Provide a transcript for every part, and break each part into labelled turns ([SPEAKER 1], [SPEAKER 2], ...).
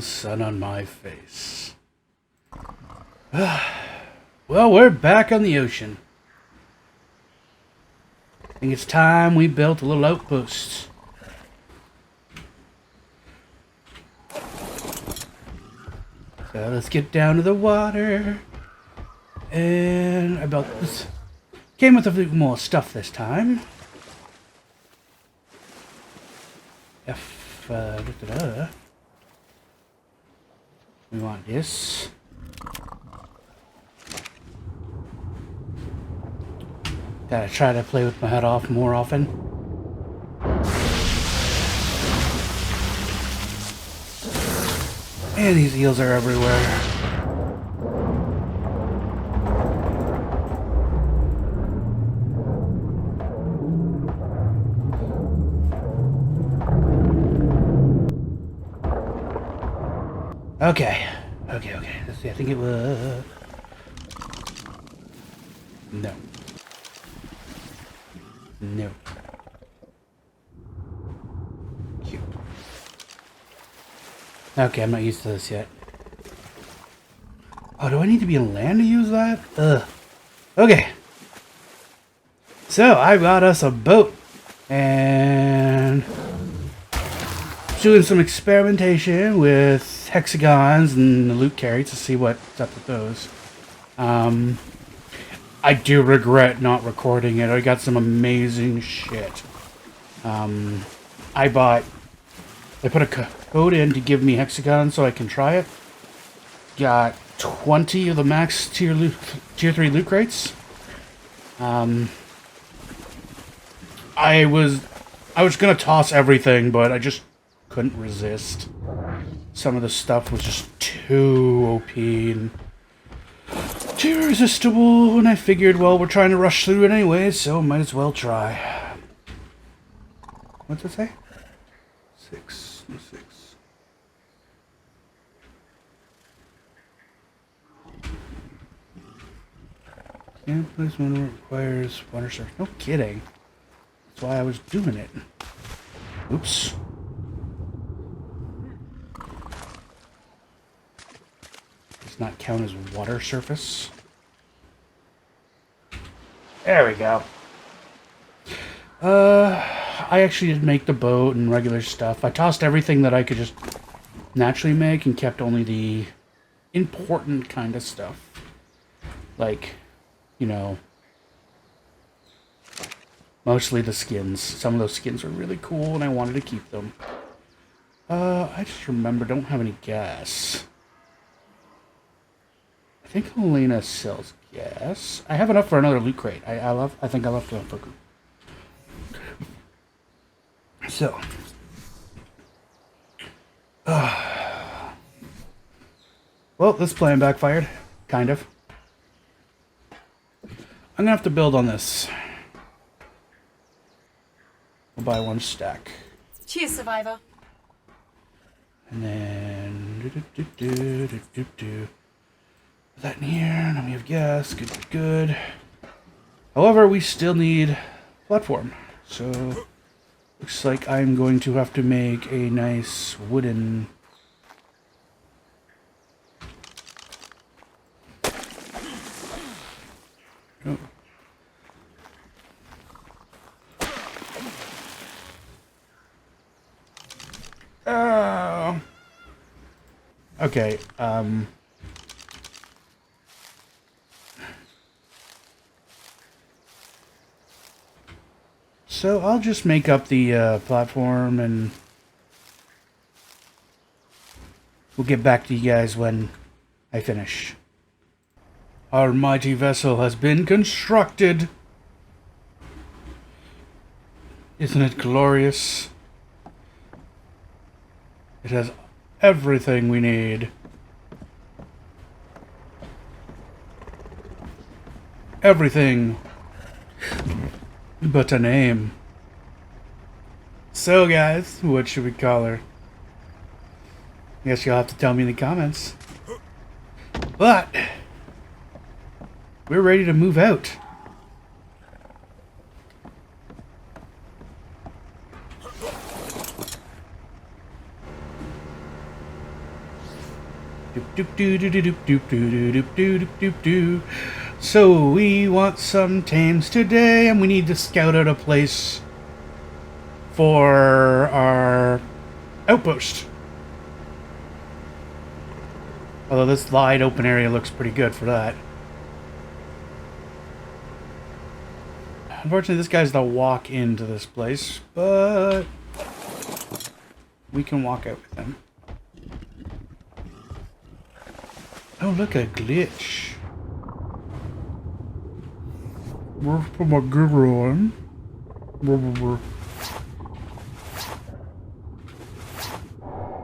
[SPEAKER 1] sun on my face. Well, we're back on the ocean. I think it's time we built a little outpost. So let's get down to the water. And I built this. Came with a bit more stuff this time. We want this. Gotta try to play with my head off more often. And these eels are everywhere. Okay. Let's see, I think it was... No. Cute. Okay, I'm not used to this yet. Oh, do I need to be on land to use that? Ugh. Okay. So, I got us a boat. And... doing some experimentation with hexagons and the loot carry to see what's up with those. I do regret not recording it. I got some amazing shit. I put a code in to give me hexagons so I can try it. Got 20 of the max tier 3 loot crates. I was gonna toss everything, but I just couldn't resist. Some of the stuff was just too OP and too irresistible, and I figured, well, we're trying to rush through it anyway, so might as well try. What's it say? 6. Yeah, placement requires water source. No kidding. That's why I was doing it. Oops. Does not count as water surface. There we go. I actually did make the boat and regular stuff. I tossed everything that I could just naturally make and kept only the important kind of stuff. Like, you know, mostly the skins. Some of those skins are really cool and I wanted to keep them. I just remember, don't have any gas. I think Helena sells gas. I have enough for another loot crate. I think I left enough for... So. Well, this plan backfired. Kind of. I'm gonna have to build on this. We'll buy one stack.
[SPEAKER 2] Cheers, survivor.
[SPEAKER 1] And then... Put that in here. Now we have gas. Good. However, we still need platform. So... looks like I'm going to have to make a nice wooden... Oh. Oh. Okay, so I'll just make up the platform and we'll get back to you guys when I finish. Our mighty vessel has been constructed. Isn't it glorious? It has everything we need. Everything but a name. So guys, what should we call her? I guess you'll have to tell me in the comments. But we're ready to move out. So we want some tames today, and we need to scout out a place for our outpost. Although this wide open area looks pretty good for that. Unfortunately, this guy's the walk into this place, but we can walk out with him. Oh, look, a glitch. Where's put my giver on?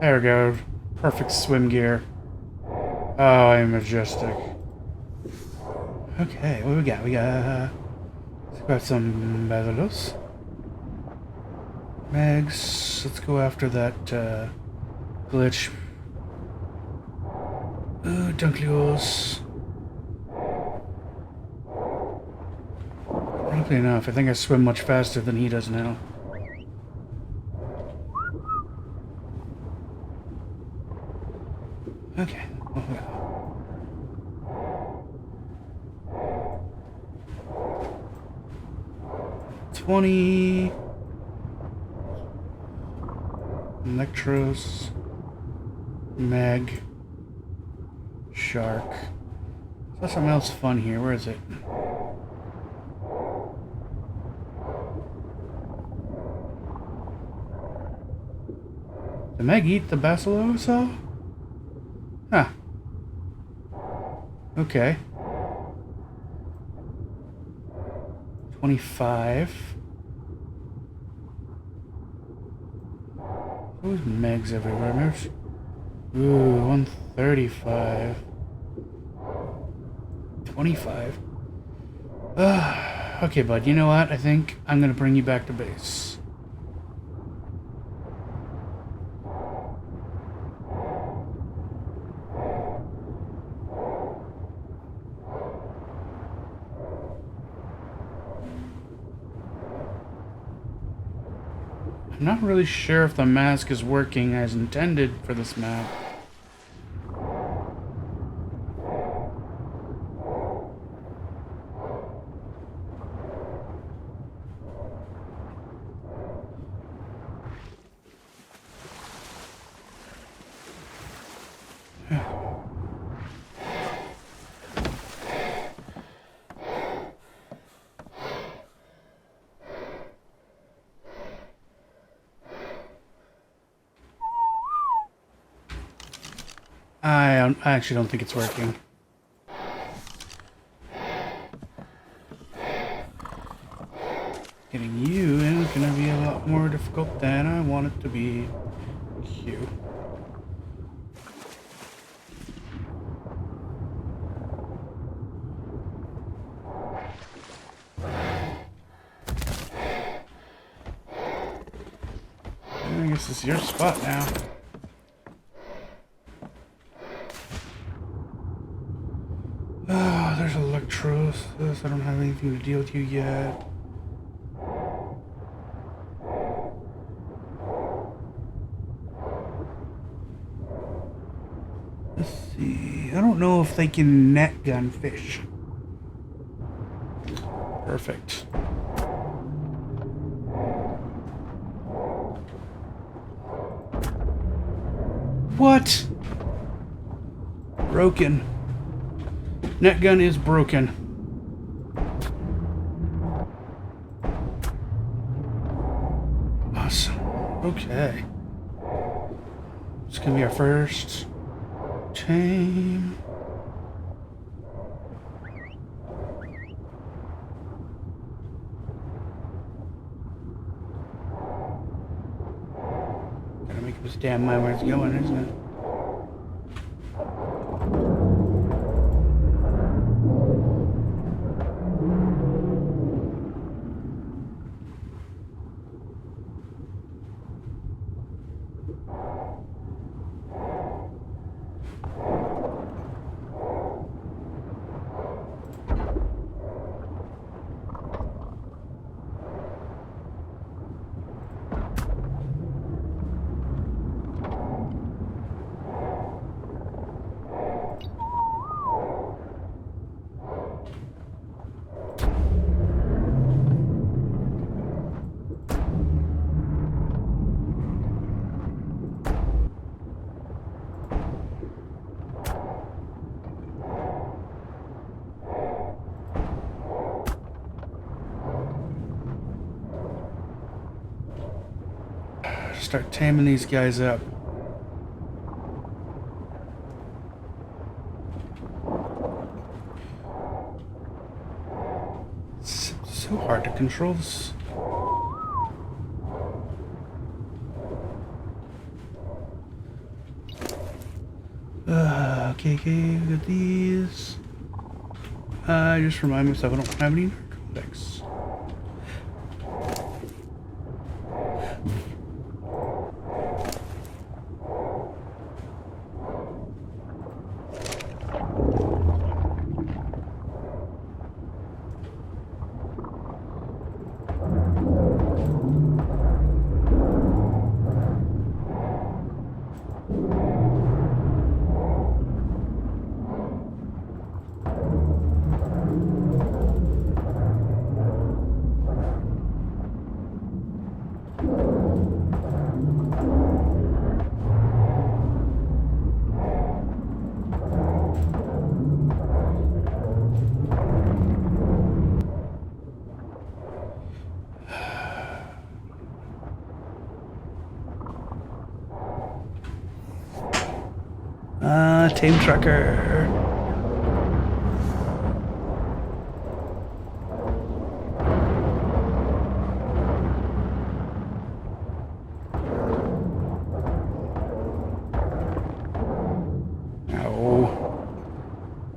[SPEAKER 1] There we go. Perfect swim gear. Oh, I'm majestic. Okay, what do we got? Let's grab some Bazalos. Megs. Let's go after that glitch. Dunkleos. Probably enough. I think I swim much faster than he does now. Okay. Oh, yeah. $20 Electros Meg Shark. There's something else fun here. Where is it? Did Meg eat the basilosa? Huh. Okay. 25. There's Megs everywhere. There's... Ooh, 135. 25. Okay, bud. You know what? I think I'm gonna bring you back to base. I'm not really sure if the mask is working as intended for this map. I actually don't think it's working. Getting you in is gonna be a lot more difficult than I want it to be. Q. I guess this is your spot now. Oh, there's electrolysis. I don't have anything to deal with you yet. Let's see. I don't know if they can net gun fish. Perfect. What? Broken. Net gun is broken. Awesome. Okay. It's gonna be our first tame. Gotta make this damn mind where it's going, isn't it? start taming these guys up. It's so hard to control this. Okay, we got these. I just remind myself I don't have any narcotics. Tame trucker. Oh,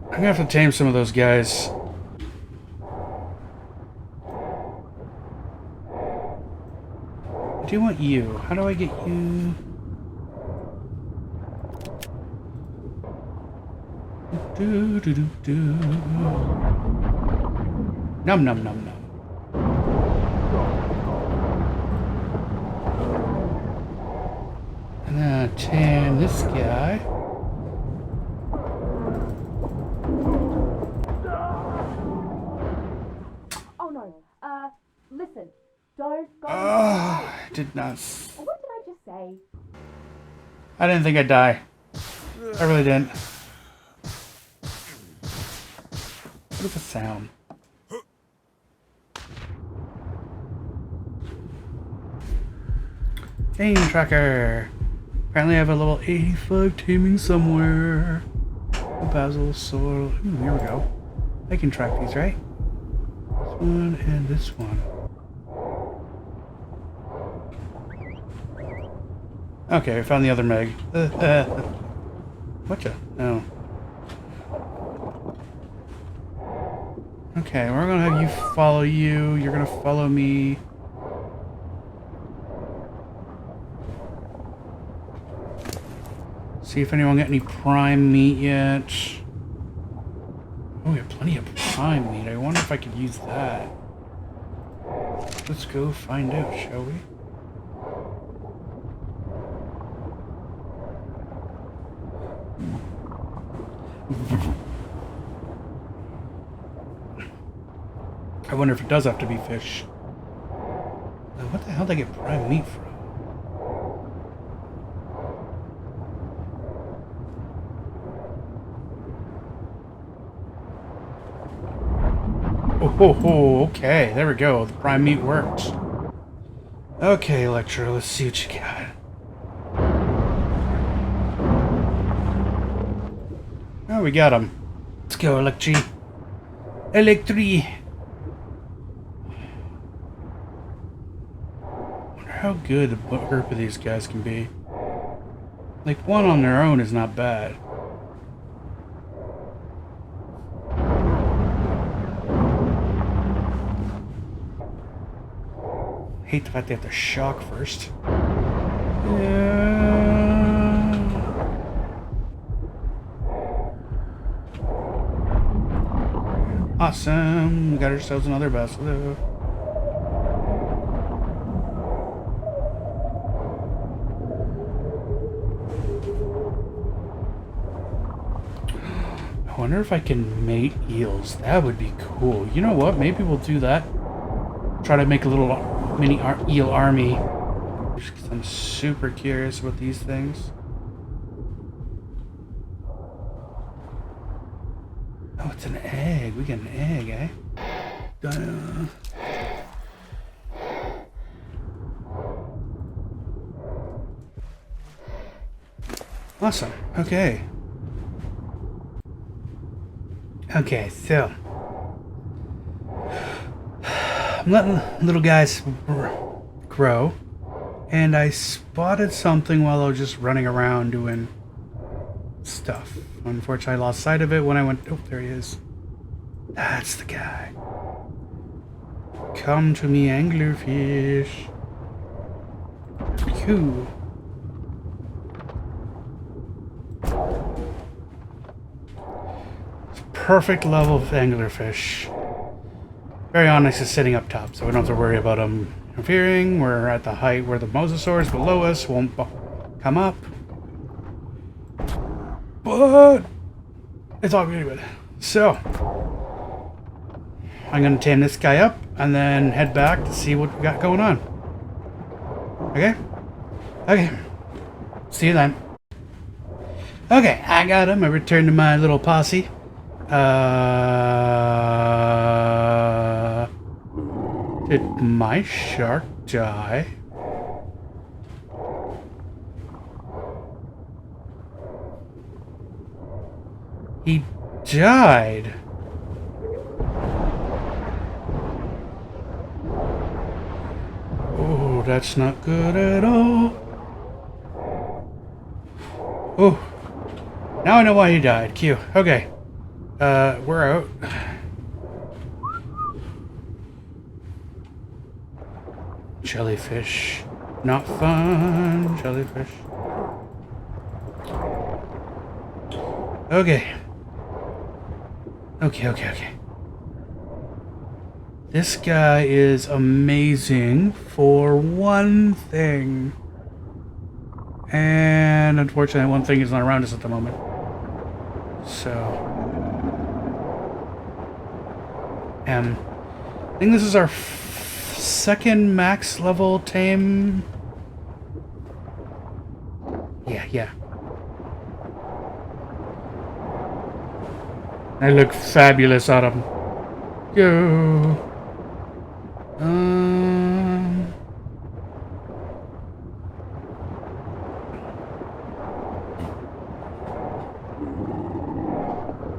[SPEAKER 1] I'm gonna have to tame some of those guys. I do want you. How do I get you? Do do do do. Num num num num. And then tame this guy.
[SPEAKER 2] Oh no. Listen. Don't go.
[SPEAKER 1] I did not.
[SPEAKER 2] What did I just say?
[SPEAKER 1] I didn't think I'd die. I really didn't. What is the sound? Tame tracker. Apparently I have a level 85 taming somewhere. Basil, soil. Ooh, here we go. I can track these, right? This one and this one. Okay, I found the other Meg. Whatcha? No. Okay, we're gonna have you follow you. You're gonna follow me. See if anyone got any prime meat yet. Oh, we have plenty of prime meat. I wonder if I could use that. Let's go find out, shall we? I wonder if it does have to be fish. What the hell did I get prime meat from? Oh, okay. There we go. The prime meat works. Okay, Electro, let's see what you got. Oh, we got him. Let's go, Electri. Electri. Wonder how good a group of these guys can be. Like, one on their own is not bad. Hate the fact they have to shock first. Yeah. Awesome. We got ourselves another vessel. I wonder if I can mate eels. That would be cool. You know what? Maybe we'll do that. Try to make a little mini eel army. Just 'cause I'm super curious about these things. Oh, it's an egg. We get an egg, eh? Awesome. Okay. Okay, so I'm letting little guys grow, and I spotted something while I was just running around doing stuff. Unfortunately, I lost sight of it when I went. Oh, there he is. That's the guy. Come to me, anglerfish. Phew. Perfect level of anglerfish. Baryonyx is sitting up top, so we don't have to worry about them interfering. We're at the height where the mosasaurs below us won't come up. But it's all good. So I'm gonna tame this guy up and then head back to see what we got going on. Okay? Okay. See you then. Okay, I got him. I returned to my little posse. Did my shark die? He died. Oh, that's not good at all. Oh, now I know why he died. Q. Okay. We're out. Jellyfish. Not fun. Jellyfish. Okay. Okay. This guy is amazing for one thing. And unfortunately, one thing is not around us at the moment. So... I think this is our second max level tame. Yeah. I look fabulous on him. Go.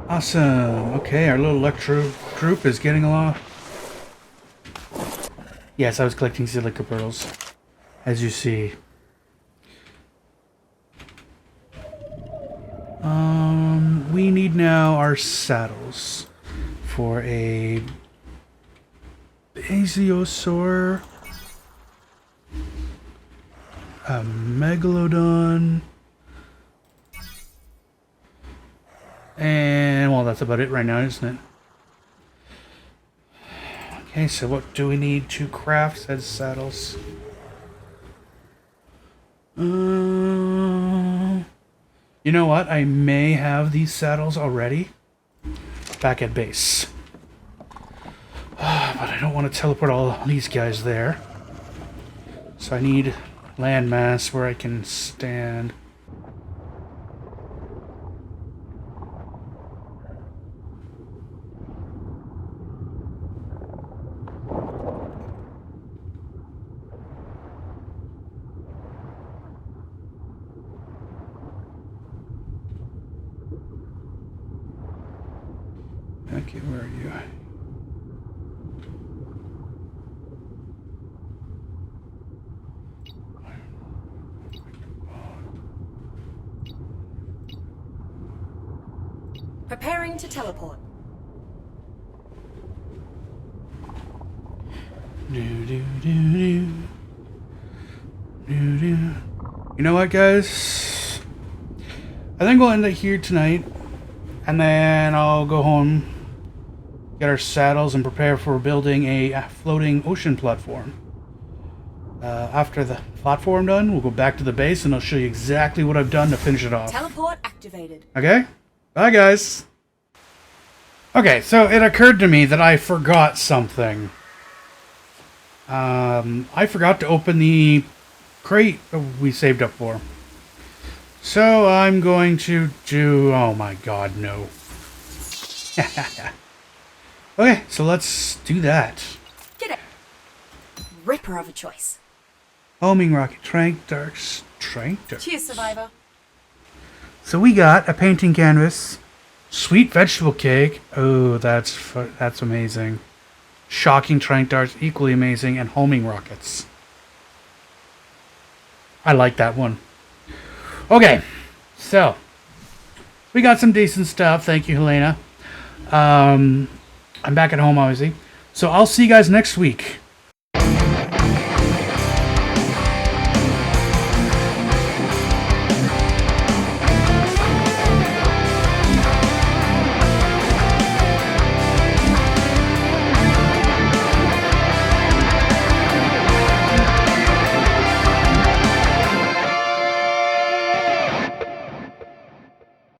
[SPEAKER 1] Awesome. Okay, our little electro group is getting along. Yes, I was collecting silica pearls, as you see. We need now our saddles for a basiosaur, a megalodon, and well, that's about it right now, isn't it? Okay, so what do we need to craft said saddles? You know what? I may have these saddles already back at base. But I don't want to teleport all these guys there. So I need landmass where I can stand. Okay, where are you?
[SPEAKER 3] Preparing to teleport.
[SPEAKER 1] You know what, guys? I think we'll end it here tonight, and then I'll go home, get our saddles, and prepare for building a floating ocean platform. After the platform done, we'll go back to the base, and I'll show you exactly what I've done to finish it off.
[SPEAKER 3] Teleport activated.
[SPEAKER 1] Okay? Bye, guys. Okay, so it occurred to me that I forgot something. I forgot to open the crate we saved up for. So I'm going to do... Oh my god, no. Okay, so let's do that.
[SPEAKER 3] Get it. Ripper of a choice.
[SPEAKER 1] Homing rocket, trank darks, trank darks.
[SPEAKER 3] Cheers, survivor.
[SPEAKER 1] So we got a painting canvas, sweet vegetable cake. Oh, that's amazing. Shocking trank darts, equally amazing, and homing rockets. I like that one. Okay, so we got some decent stuff. Thank you, Helena. I'm back at home, obviously. So I'll see you guys next week.